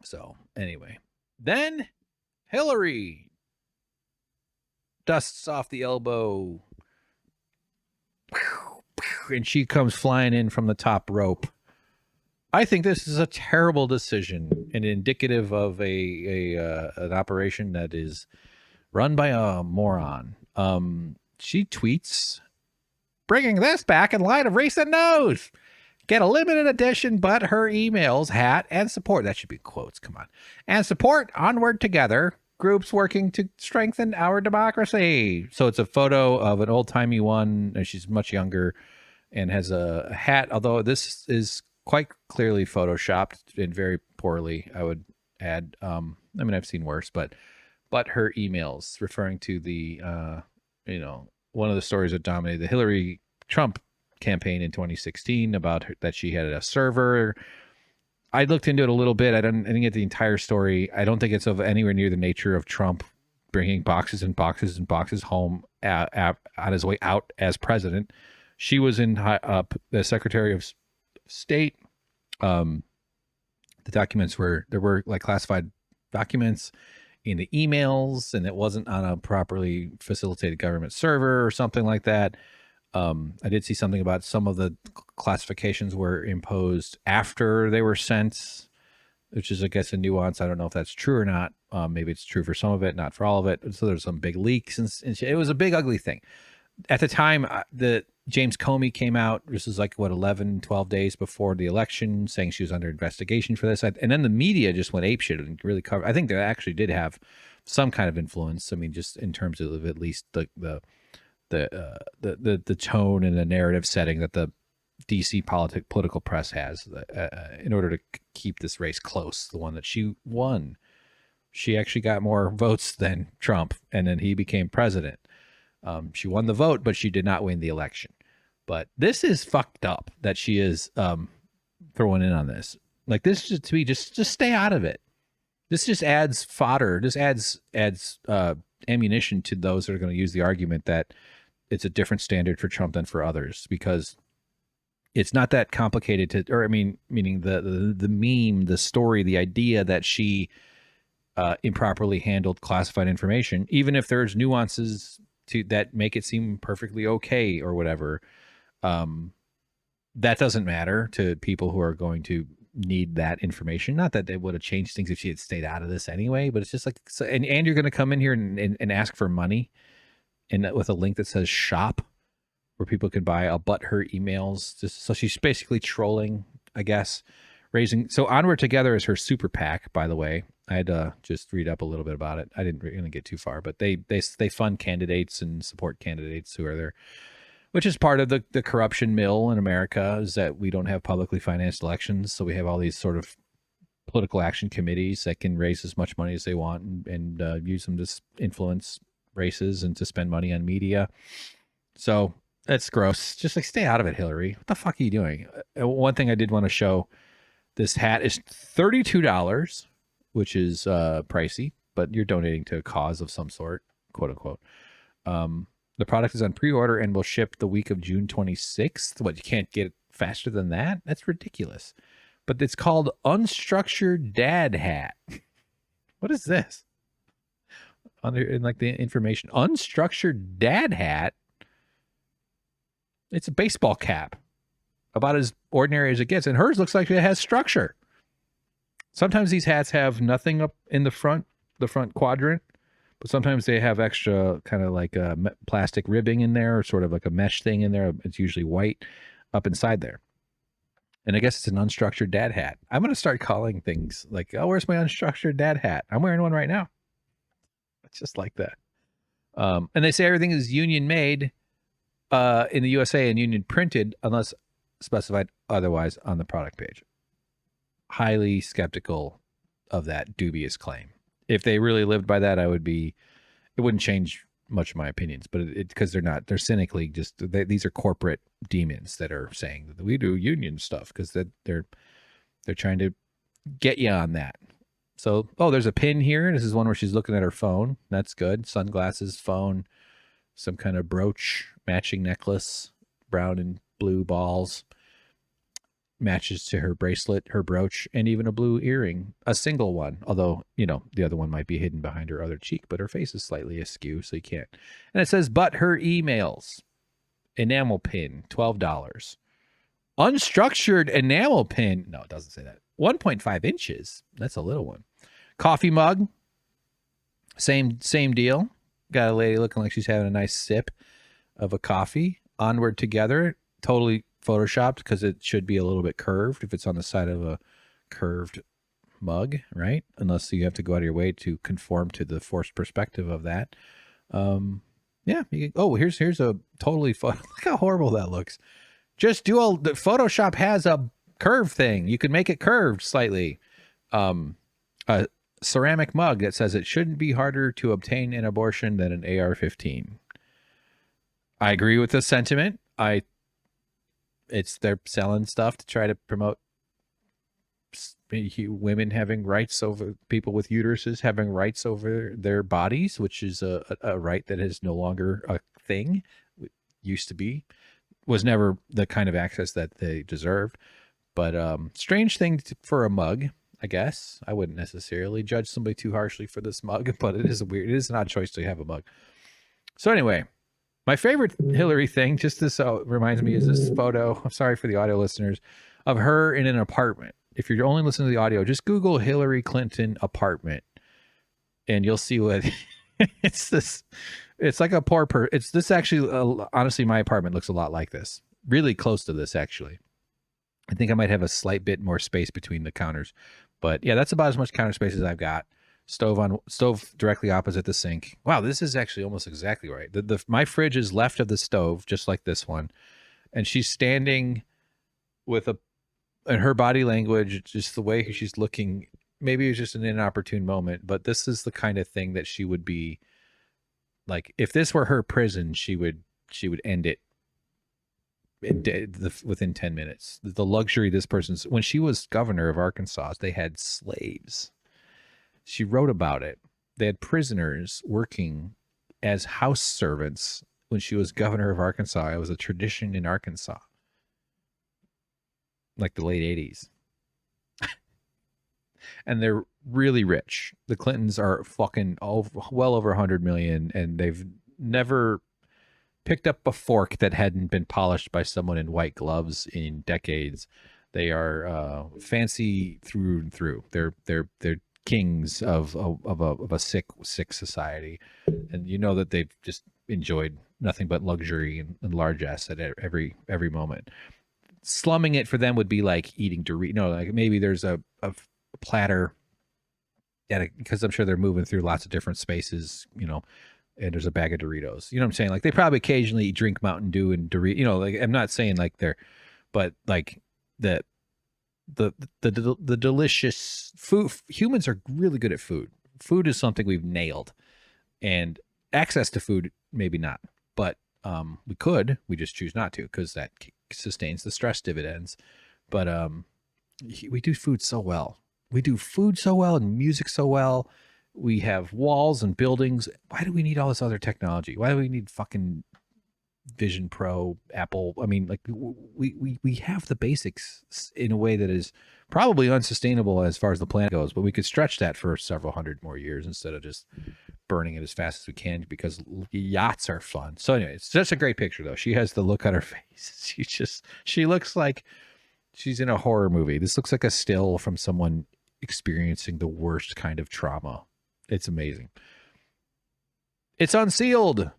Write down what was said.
So anyway, then Hillary dusts off the elbow, and she comes flying in from the top rope. I think this is a terrible decision and indicative of an operation that is run by a moron. She tweets, bringing this back in light of recent news. Get a limited edition, but her emails, hat, and support. That should be quotes. Come on. And support Onward Together, groups working to strengthen our democracy. So it's a photo of an old-timey one. And she's much younger and has a hat, although this is quite clearly photoshopped and very poorly, I would add. I mean, I've seen worse, but her emails referring to the, one of the stories that dominated the Hillary Trump campaign in 2016 about that she had a server. I looked into it a little bit. I didn't get the entire story. I don't think it's of anywhere near the nature of Trump bringing boxes and boxes and boxes home on his way out as president. She was in the Secretary of State. The documents there were like classified documents in the emails, and it wasn't on a properly facilitated government server or something like that. I did see something about some of the classifications were imposed after they were sent, which is, I guess, a nuance. I don't know if that's true or not. Maybe it's true for some of it, not for all of it. So there's some big leaks, and it was a big, ugly thing. At the time, the James Comey came out. This is like, 11, 12 days before the election, saying she was under investigation for this. And then the media just went apeshit and really covered. I think they actually did have some kind of influence. I mean, just in terms of at least the tone and the narrative setting that the DC political press has in order to keep this race close, the one that she won. She actually got more votes than Trump, and then he became president. She won the vote, but she did not win the election. But this is fucked up that she is throwing in on this. Like, this just, to me, just stay out of it. This just adds fodder. This adds ammunition to those that are going to use the argument that it's a different standard for Trump than for others, because it's not that complicated meaning the meme, the story, the idea that she improperly handled classified information, even if there's nuances to that make it seem perfectly okay or whatever, that doesn't matter to people who are going to need that information. Not that they would have changed things if she had stayed out of this anyway, but it's just like, so, and you're going to come in here and ask for money, and with a link that says shop, where people can buy a her emails. So she's basically trolling, I guess, raising. So Onward Together is her super PAC, by the way. I had to just read up a little bit about it. I didn't really get too far, but they fund candidates and support candidates who are there, which is part of the corruption mill in America, is that we don't have publicly financed elections. So we have all these sort of political action committees that can raise as much money as they want and use them to influence races and to spend money on media. So that's gross. Just like, stay out of it, Hillary. What the fuck are you doing? One thing I did want to show, this hat is $32, which is pricey, but you're donating to a cause of some sort, quote unquote. The product is on pre-order and will ship the week of June 26th. What, you can't get it faster than that? That's ridiculous. But it's called Unstructured Dad Hat. What is this? In like the information, Unstructured Dad Hat. It's a baseball cap, about as ordinary as it gets, and hers looks like it has structure. Sometimes these hats have nothing up in the front quadrant, but sometimes they have extra kind of like a plastic ribbing in there, or sort of like a mesh thing in there. It's usually white up inside there. And I guess it's an unstructured dad hat. I'm going to start calling things like, oh, where's my unstructured dad hat? I'm wearing one right now. It's just like that. And they say everything is union made in the USA and union printed unless specified otherwise on the product page. Highly skeptical of that dubious claim. If they really lived by that, it wouldn't change much of my opinions, but because they're cynically these are corporate demons that are saying that we do union stuff because they're trying to get you on that. So, there's a pin here. This is one where she's looking at her phone. That's good. Sunglasses, phone, some kind of brooch, matching necklace, brown and blue balls. matches to her bracelet, her brooch, and even a blue earring, a single one. Although, you know, the other one might be hidden behind her other cheek, but her face is slightly askew, so you can't. And it says, but her emails, enamel pin, $12. Unstructured enamel pin. No, it doesn't say that. 1.5 inches. That's a little one. Coffee mug. Same deal. Got a lady looking like she's having a nice sip of a coffee. Onward Together. Totally photoshopped because it should be a little bit curved if it's on the side of a curved mug, right? Unless you have to go out of your way to conform to the forced perspective of that. Yeah. Here's a totally look how horrible that looks. Just do all the Photoshop has a curve thing. You can make it curved slightly. A ceramic mug that says it shouldn't be harder to obtain an abortion than an AR-15. I agree with the sentiment. They're selling stuff to try to promote women having rights over people with uteruses having rights over their bodies, which is a right that is no longer a thing. It used to be. Was never the kind of access that they deserved. But strange thing for a mug, I guess. I wouldn't necessarily judge somebody too harshly for this mug, but it is an odd choice to have a mug. So anyway, my favorite Hillary thing, just this reminds me, is this photo. I'm sorry for the audio listeners, of her in an apartment. If you're only listening to the audio, just Google Hillary Clinton apartment, and you'll see what it's this. It's like a poor it's this actually, honestly, my apartment looks a lot like this. Really close to this, actually. I think I might have a slight bit more space between the counters. But yeah, that's about as much counter space as I've got. Stove directly opposite the sink. Wow, this is actually almost exactly right. My fridge is left of the stove, just like this one. And she's standing with and her body language, just the way she's looking, maybe it was just an inopportune moment, but this is the kind of thing that she would be like, if this were her prison, she would end it within 10 minutes. The luxury this person's, when she was governor of Arkansas, they had slaves. She wrote about it. They had prisoners working as house servants when she was governor of Arkansas. It was a tradition in Arkansas, like the late 80s. And they're really rich. The Clintons are fucking well over 100 million, and they've never picked up a fork that hadn't been polished by someone in white gloves in decades. They are fancy through and through. They're kings of a sick society, and you know that they've just enjoyed nothing but luxury and largesse at every moment. Slumming it for them would be like eating Doritos. No, like maybe there's a platter, because I'm sure they're moving through lots of different spaces, you know, and there's a bag of Doritos. You know what I'm saying? Like they probably occasionally drink Mountain Dew and Doritos. You know, like I'm not saying like they're, but like the delicious food. Humans are really good at food. Food is something we've nailed, and access to food maybe not, but we just choose not to because that sustains the stress dividends. But we do food so well. We do food so well and music so well. We have walls and buildings. Why do we need all this other technology? Why do we need fucking Vision Pro, Apple? I mean, like we have the basics in a way that is probably unsustainable as far as the planet goes, but we could stretch that for several hundred more years instead of just burning it as fast as we can because yachts are fun. So anyway, it's just a great picture though. She has the look on her face. She looks like she's in a horror movie. This looks like a still from someone experiencing the worst kind of trauma. It's amazing. It's unsealed.